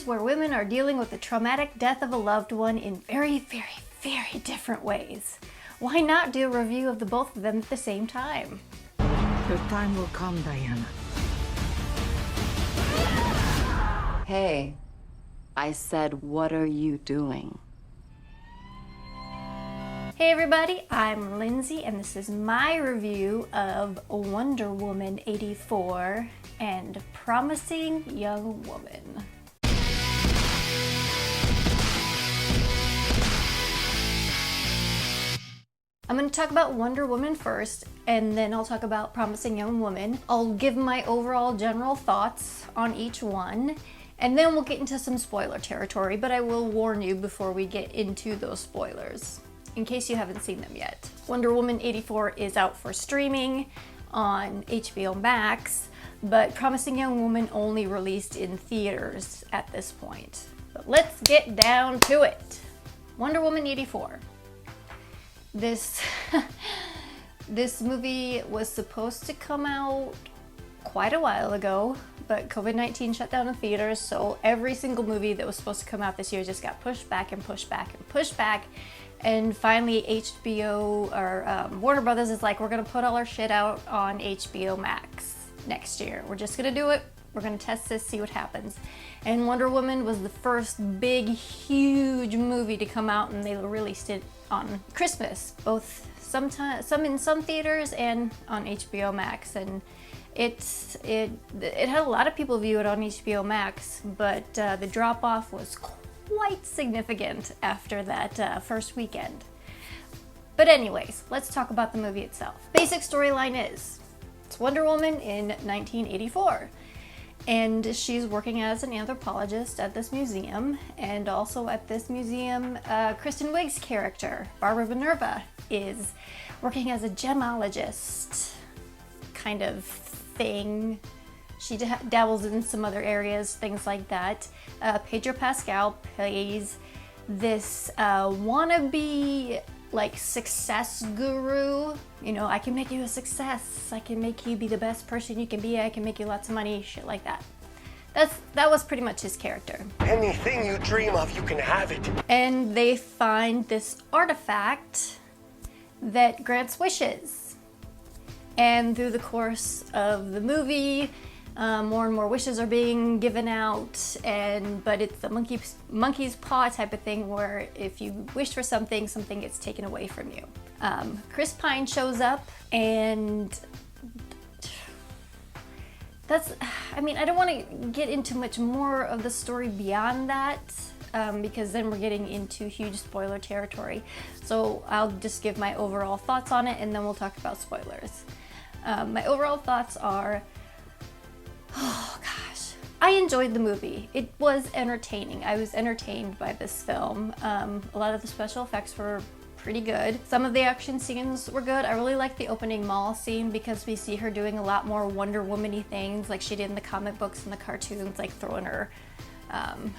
movies where women are dealing with the traumatic death of a loved one in very, very, very different ways. Why not do a review of the both of them at the same time? Your time will come, Diana. Hey, I said, what are you doing? Hey everybody, I'm Lindsay and this is my review of Wonder Woman 84 and Promising Young Woman. I'm going to talk about Wonder Woman first, and then I'll talk about Promising Young Woman. I'll give my overall general thoughts on each one, and then we'll get into some spoiler territory, but I will warn you before we get into those spoilers, in case you haven't seen them yet. Wonder Woman 84 is out for streaming on HBO Max, but Promising Young Woman only released in theaters at this point. But let's get down to it. Wonder Woman 84. This movie was supposed to come out quite a while ago, but COVID-19 shut down the theaters, so every single movie that was supposed to come out this year just got pushed back and pushed back and pushed back. And finally HBO, or Warner Brothers is like, we're gonna put all our shit out on HBO Max next year. We're just gonna do it. We're gonna test this, see what happens. And Wonder Woman was the first big, huge movie to come out, and they released it on Christmas, both some in some theaters and on HBO Max. And it had a lot of people view it on HBO Max, but the drop off was quite significant after that first weekend. But anyways, let's talk about the movie itself. Basic storyline is, it's Wonder Woman in 1984. And she's working as an anthropologist at this museum, and also at this museum, Kristen Wiig's character, Barbara Minerva, is working as a gemologist kind of thing. She dabbles in some other areas, things like that. Pedro Pascal plays this wannabe like success guru. You know, I can make you a success. I can make you be the best person you can be. I can make you lots of money, shit like that. That was pretty much his character. Anything you dream of, you can have it. And they find this artifact that grants wishes. And through the course of the movie, more and more wishes are being given out, but it's the monkey's paw type of thing, where if you wish for something, something gets taken away from you. Chris Pine shows up, and I don't want to get into much more of the story beyond that, because then we're getting into huge spoiler territory. So I'll just give my overall thoughts on it, and then we'll talk about spoilers. My overall thoughts are, oh gosh, I enjoyed the movie. It was entertaining. I was entertained by this film. A lot of the special effects were pretty good. Some of the action scenes were good. I really liked the opening mall scene because we see her doing a lot more Wonder Woman-y things like she did in the comic books and the cartoons, like throwing her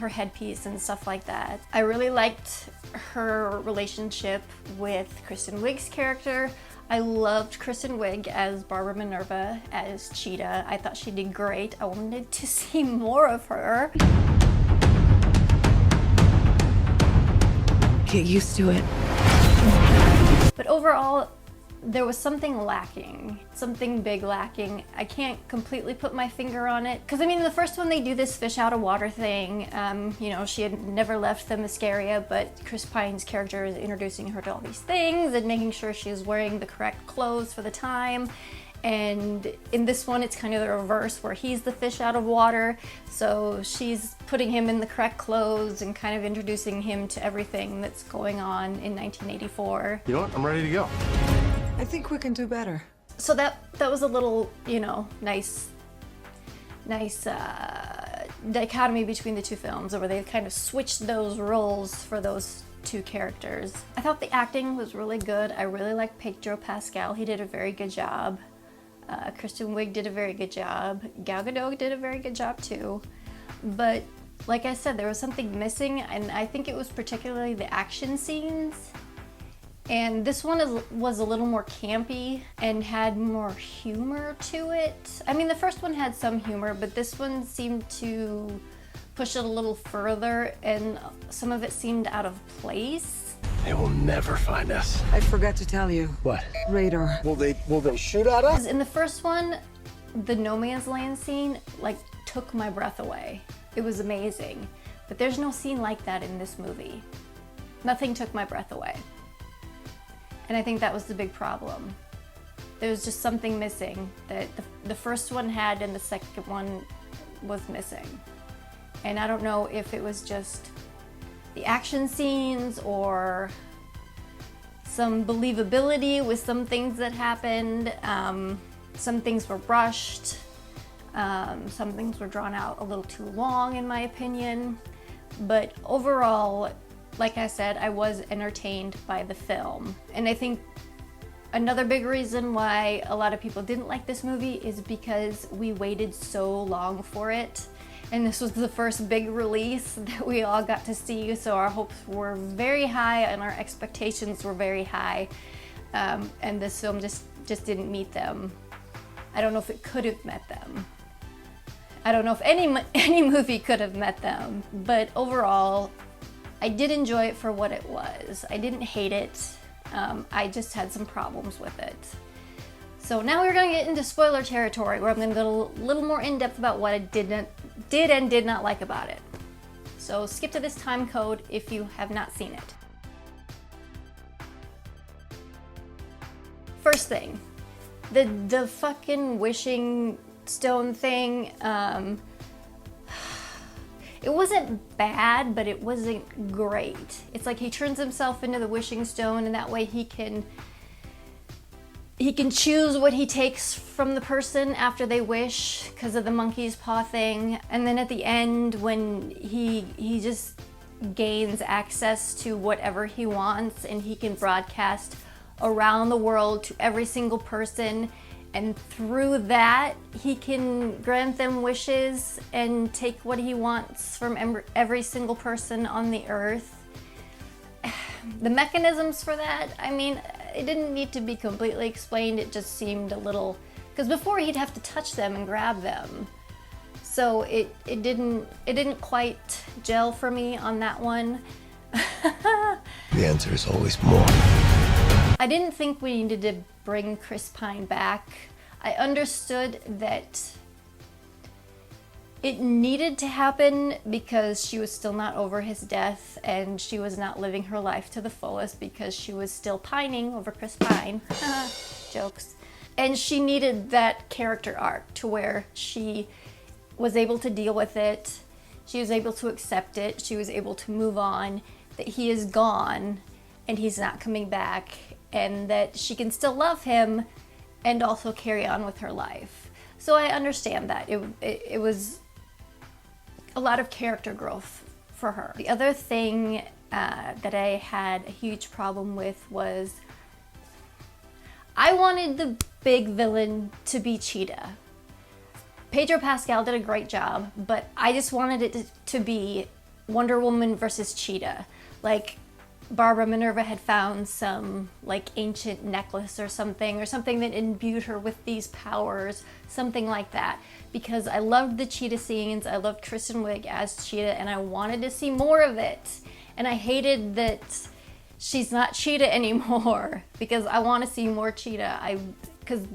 headpiece and stuff like that. I really liked her relationship with Kristen Wiig's character. I loved Kristen Wiig as Barbara Minerva, as Cheetah. I thought she did great. I wanted to see more of her. Get used to it. But overall, there was something lacking, something big lacking. I can't completely put my finger on it. Because I mean, in the first one they do this fish out of water thing. You know, she had never left the Mascaria, but Chris Pine's character is introducing her to all these things and making sure she's wearing the correct clothes for the time. And in this one, it's kind of the reverse, where he's the fish out of water. So she's putting him in the correct clothes and kind of introducing him to everything that's going on in 1984. You know what? I'm ready to go. I think we can do better. So that was a little, you know, nice dichotomy between the two films, where they kind of switched those roles for those two characters. I thought the acting was really good. I really liked Pedro Pascal. He did a very good job. Kristen Wiig did a very good job. Gal Gadot did a very good job too. But like I said, there was something missing, and I think it was particularly the action scenes. And this one was a little more campy and had more humor to it. I mean, the first one had some humor, but this one seemed to push it a little further, and some of it seemed out of place. They will never find us. I forgot to tell you. What? Radar. Will they shoot at us? In the first one, the no man's land scene like took my breath away. It was amazing. But there's no scene like that in this movie. Nothing took my breath away. And I think that was the big problem. There was just something missing that the first one had and the second one was missing. And I don't know if it was just the action scenes or some believability with some things that happened. Some things were rushed. Some things were drawn out a little too long, in my opinion. But overall, like I said, I was entertained by the film. And I think another big reason why a lot of people didn't like this movie is because we waited so long for it. And this was the first big release that we all got to see, so our hopes were very high and our expectations were very high. And this film just didn't meet them. I don't know if it could have met them. I don't know if any movie could have met them. But overall, I did enjoy it for what it was. I didn't hate it. I just had some problems with it. So now we're going to get into spoiler territory, where I'm going to go a little more in depth about what I did and did not like about it. So skip to this time code if you have not seen it. First thing, the fucking wishing stone thing. It wasn't bad, but it wasn't great. It's like he turns himself into the wishing stone, and that way he can choose what he takes from the person after they wish because of the monkey's paw thing. And then at the end, when he just gains access to whatever he wants, and he can broadcast around the world to every single person, and through that he can grant them wishes and take what he wants from every single person on the earth. The mechanisms for that, I mean, it didn't need to be completely explained. It just seemed a little, because before he'd have to touch them and grab them, so it didn't quite gel for me on that one. The answer is always more. I didn't think we needed to bring Chris Pine back. I understood that it needed to happen because she was still not over his death, and she was not living her life to the fullest because she was still pining over Chris Pine. Jokes. And she needed that character arc to where she was able to deal with it, she was able to accept it, she was able to move on, that he is gone and he's not coming back, and that she can still love him and also carry on with her life. So I understand that. It was a lot of character growth for her. The other thing that I had a huge problem with was I wanted the big villain to be Cheetah. Pedro Pascal did a great job, but I just wanted it to be Wonder Woman versus Cheetah. Like Barbara Minerva had found some like ancient necklace or something that imbued her with these powers, something like that. Because I loved the Cheetah scenes, I loved Kristen Wiig as Cheetah, and I wanted to see more of it. And I hated that she's not Cheetah anymore, because I want to see more Cheetah. Because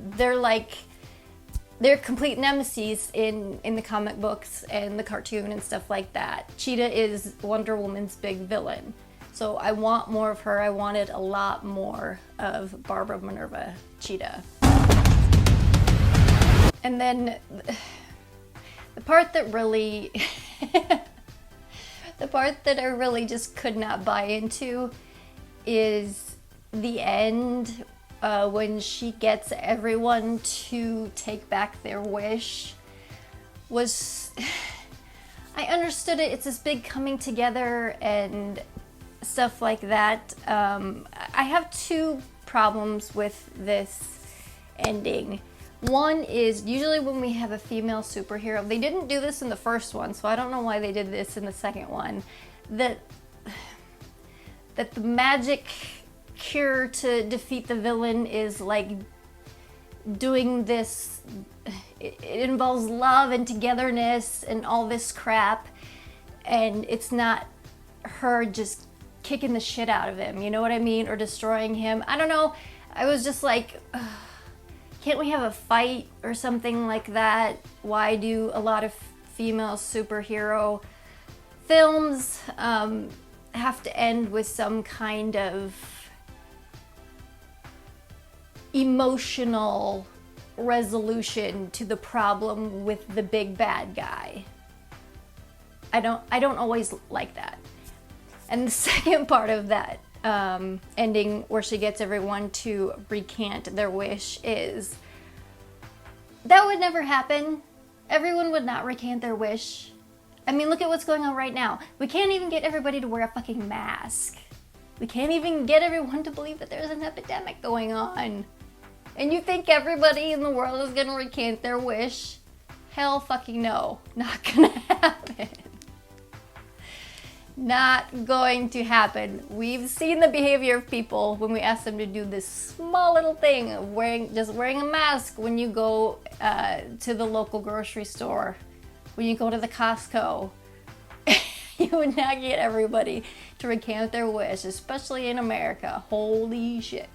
they're complete nemesis in the comic books and the cartoon and stuff like that. Cheetah is Wonder Woman's big villain. So I want more of her. I wanted a lot more of Barbara Minerva Cheetah. And then the part that really, the part that I really just could not buy into is the end, when she gets everyone to take back their wish. I understood it. It's this big coming together and stuff like that. I have two problems with this ending. One is usually when we have a female superhero, they didn't do this in the first one, so I don't know why they did this in the second one, that the magic cure to defeat the villain is like doing this, it involves love and togetherness and all this crap, and it's not her just kicking the shit out of him, you know what I mean? Or destroying him. I don't know. I was just like, ugh, can't we have a fight or something like that? Why do a lot of female superhero films have to end with some kind of emotional resolution to the problem with the big bad guy? I don't always like that. And the second part of that ending, where she gets everyone to recant their wish, is that would never happen. Everyone would not recant their wish. I mean, look at what's going on right now. We can't even get everybody to wear a fucking mask. We can't even get everyone to believe that there's an epidemic going on. And you think everybody in the world is gonna recant their wish? Hell fucking no. Not gonna happen. Not going to happen. We've seen the behavior of people when we ask them to do this small little thing of just wearing a mask when you go to the local grocery store, when you go to the Costco. You would not get everybody to recant their wish, especially in America. Holy shit.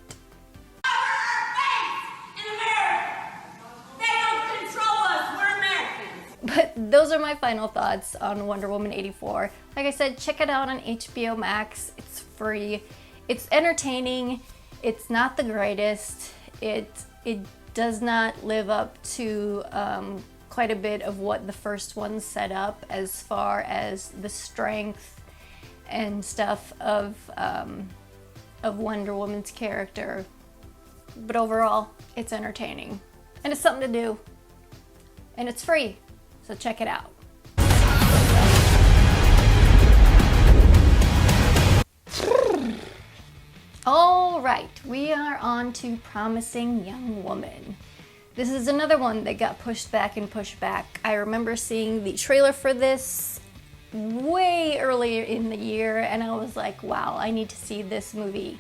But those are my final thoughts on Wonder Woman 84. Like I said, check it out on HBO Max. It's free. It's entertaining. It's not the greatest. It does not live up to quite a bit of what the first one set up as far as the strength and stuff of Wonder Woman's character. But overall, it's entertaining. And it's something to do. And it's free. So check it out. All right, we are on to Promising Young Woman. This is another one that got pushed back and pushed back. I remember seeing the trailer for this way earlier in the year, and I was like, wow, I need to see this movie.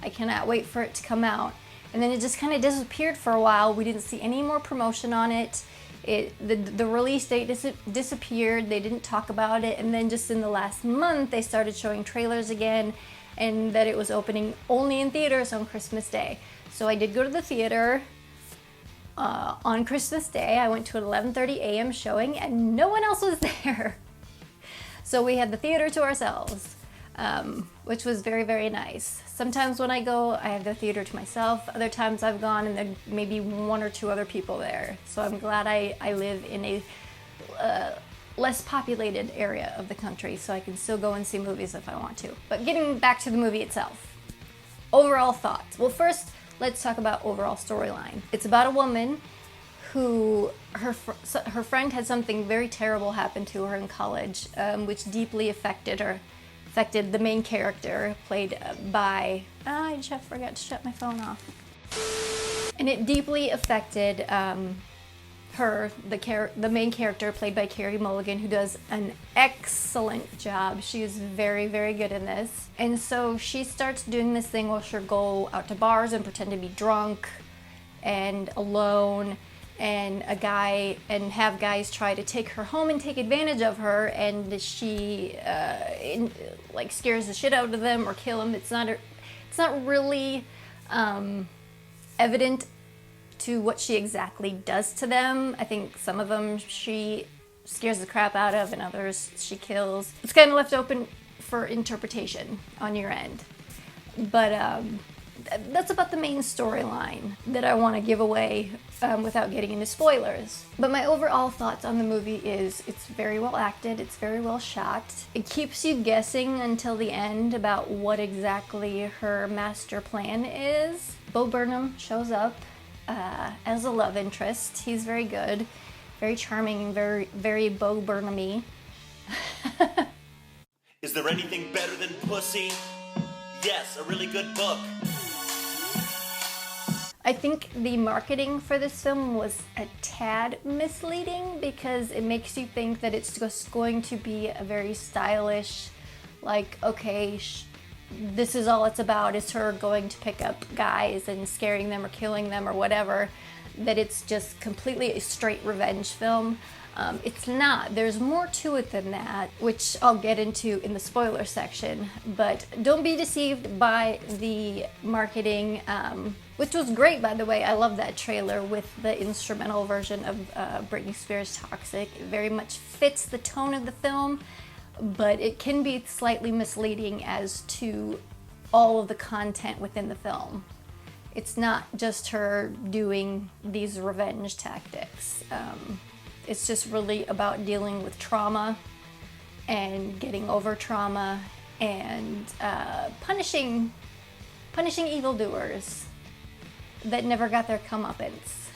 I cannot wait for it to come out. And then it just kind of disappeared for a while. We didn't see any more promotion on it. The release date disappeared. They didn't talk about it, and then just in the last month they started showing trailers again, and that it was opening only in theaters on Christmas Day. So I did go to the theater on Christmas Day. I went to an 11:30 a.m. showing, and no one else was there. So we had the theater to ourselves, which was very, very nice. Sometimes when I go, I have the theater to myself. Other times I've gone and there may be one or two other people there. So I'm glad I live in a less populated area of the country, so I can still go and see movies if I want to. But getting back to the movie itself. Overall thoughts. Well, first, let's talk about overall storyline. It's about a woman who, her friend had something very terrible happen to her in college, which deeply affected the main character, played by, I just forgot to shut my phone off. And it deeply affected her, the main character, played by Carey Mulligan, who does an excellent job. She is very, very good in this. And so she starts doing this thing where she'll go out to bars and pretend to be drunk and alone, and have guys try to take her home and take advantage of her, and she like scares the shit out of them or kill them. It's not really evident to what she exactly does to them. I think some of them she scares the crap out of, and others she kills. It's kind of left open for interpretation on your end. But that's about the main storyline that I want to give away without getting into spoilers. But my overall thoughts on the movie is it's very well acted, it's very well shot. It keeps you guessing until the end about what exactly her master plan is. Bo Burnham shows up as a love interest. He's very good, very charming, and very, very Bo Burnham-y. Is there anything better than pussy? Yes, a really good book. I think the marketing for this film was a tad misleading, because it makes you think that it's just going to be a very stylish, like, okay, this is all it's about, is her going to pick up guys and scaring them or killing them or whatever, that it's just completely a straight revenge film. It's not. There's more to it than that, which I'll get into in the spoiler section. But don't be deceived by the marketing, which was great, by the way. I love that trailer with the instrumental version of Britney Spears' Toxic. It very much fits the tone of the film, but it can be slightly misleading as to all of the content within the film. It's not just her doing these revenge tactics. It's just really about dealing with trauma and getting over trauma and punishing evildoers that never got their comeuppance.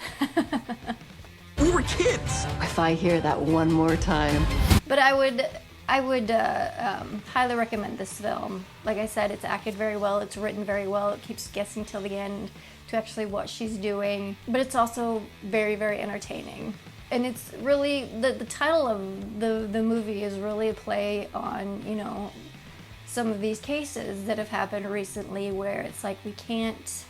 We were kids! If I hear that one more time. But I would highly recommend this film. Like I said, it's acted very well, it's written very well, it keeps guessing till the end to actually what she's doing. But it's also very, very entertaining. And it's really, the title of the movie is really a play on, you know, some of these cases that have happened recently where it's like we can't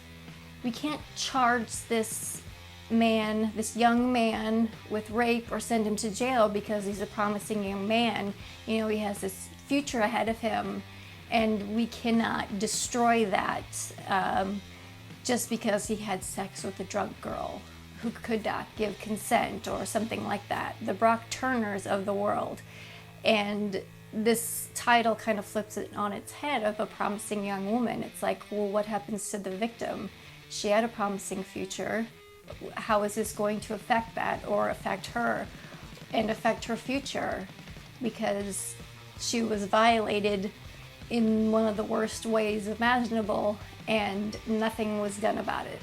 charge this man, this young man, with rape or send him to jail because he's a promising young man. You know, he has this future ahead of him, and we cannot destroy that just because he had sex with a drunk girl who could not give consent or something like that. The Brock Turners of the world. And this title kind of flips it on its head of a promising young woman. It's like, well, what happens to the victim? She had a promising future. How is this going to affect that or affect her and affect her future? Because she was violated in one of the worst ways imaginable and nothing was done about it.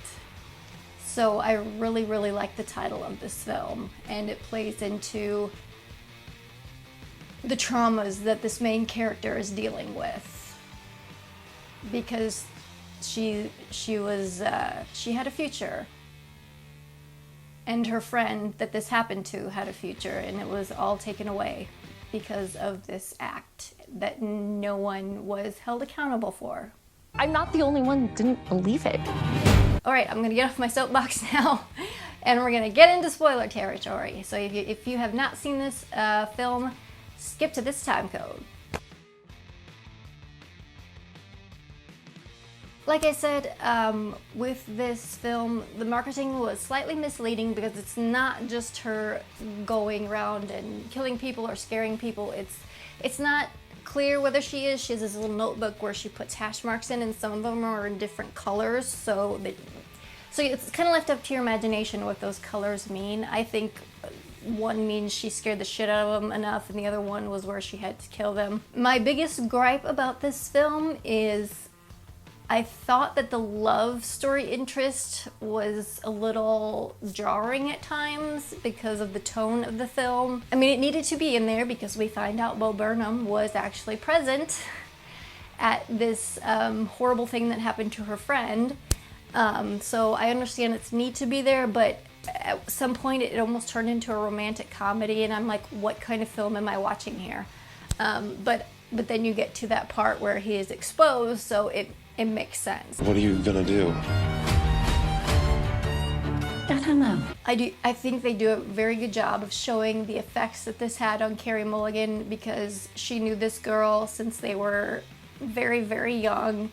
So I really, really like the title of this film, and it plays into the traumas that this main character is dealing with. Because she had a future. And her friend that this happened to had a future, and it was all taken away because of this act that no one was held accountable for. I'm not the only one who didn't believe it. All right, I'm gonna get off my soapbox now, and we're gonna get into spoiler territory. So if you have not seen this film, skip to this time code. Like I said, with this film, the marketing was slightly misleading because it's not just her going around and killing people or scaring people. It's not clear whether she is. She has this little notebook where she puts hash marks in, and some of them are in different colors, so it's kind of left up to your imagination what those colors mean. I think one means she scared the shit out of them enough, and the other one was where she had to kill them. My biggest gripe about this film is I thought that the love story interest was a little jarring at times because of the tone of the film. I mean, it needed to be in there because we find out Bo Burnham was actually present at this horrible thing that happened to her friend. So I understand it's need to be there, but at some point it almost turned into a romantic comedy, and I'm like, what kind of film am I watching here? But then you get to that part where he is exposed, so it makes sense. What are you gonna do? I don't know. I think they do a very good job of showing the effects that this had on Carey Mulligan, because she knew this girl since they were very, very young,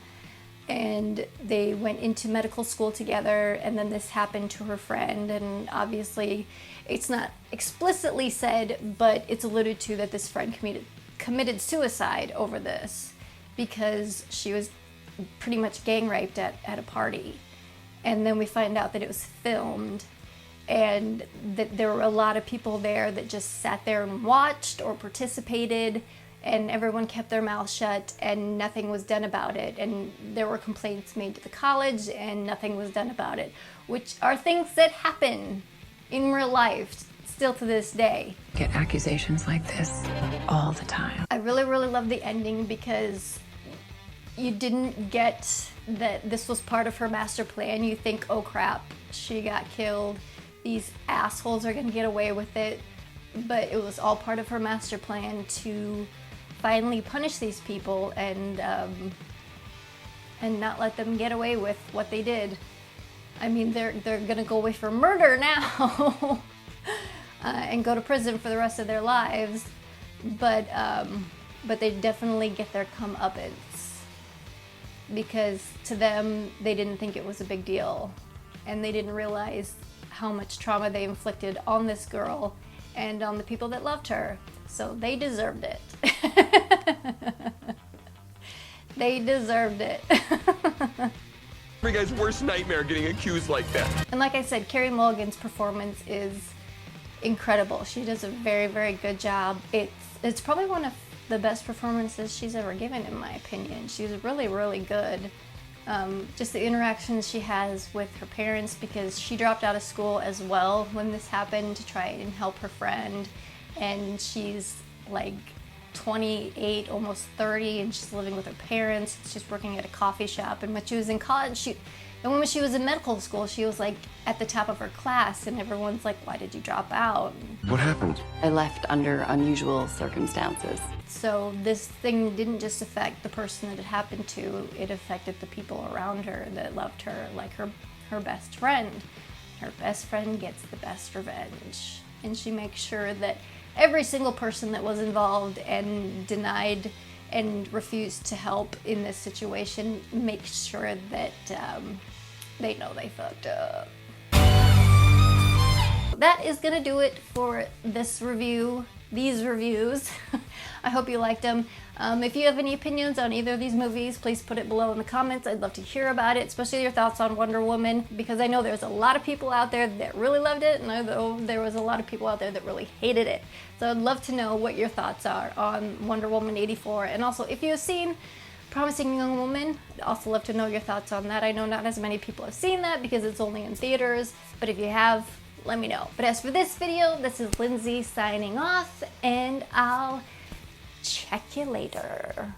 and they went into medical school together, and then this happened to her friend, and obviously it's not explicitly said, but it's alluded to that this friend committed suicide over this because she was pretty much gang raped at a party. And then we find out that it was filmed, and that there were a lot of people there that just sat there and watched or participated, and everyone kept their mouth shut and nothing was done about it. And there were complaints made to the college and nothing was done about it, which are things that happen in real life still to this day. Get accusations like this all the time. I really, really love the ending because you didn't get that this was part of her master plan. You think, oh crap, she got killed. These assholes are gonna get away with it. But it was all part of her master plan to finally punish these people and not let them get away with what they did. I mean, they're gonna go away for murder now. and go to prison for the rest of their lives, but they definitely get their comeuppance, because to them, they didn't think it was a big deal, and they didn't realize how much trauma they inflicted on this girl and on the people that loved her. So they deserved it. They deserved it. Every guy's worst nightmare getting accused like that. And like I said, Carey Mulligan's performance is incredible. She does a very, very good job. It's probably one of the best performances she's ever given, in my opinion. She's really, really good. Just the interactions she has with her parents, because she dropped out of school as well when this happened to try and help her friend. And she's like 28, almost 30, and she's living with her parents. She's working at a coffee shop. And when she was in college, when she was in medical school, she was like at the top of her class, and everyone's like, why did you drop out? What happened? I left under unusual circumstances. So this thing didn't just affect the person that it happened to, it affected the people around her that loved her, like her best friend. Her best friend gets the best revenge. And she makes sure that every single person that was involved and denied and refused to help in this situation makes sure that they know they fucked up. That is gonna do it for this review, these reviews. I hope you liked them. If you have any opinions on either of these movies, please put it below in the comments. I'd love to hear about it, especially your thoughts on Wonder Woman, because I know there's a lot of people out there that really loved it, and I know there was a lot of people out there that really hated it. So I'd love to know what your thoughts are on Wonder Woman 84, and also if you have seen Promising Young Woman, I'd also love to know your thoughts on that. I know not as many people have seen that because it's only in theaters, but if you have, let me know. But as for this video, this is Lindsay signing off, and I'll check you later.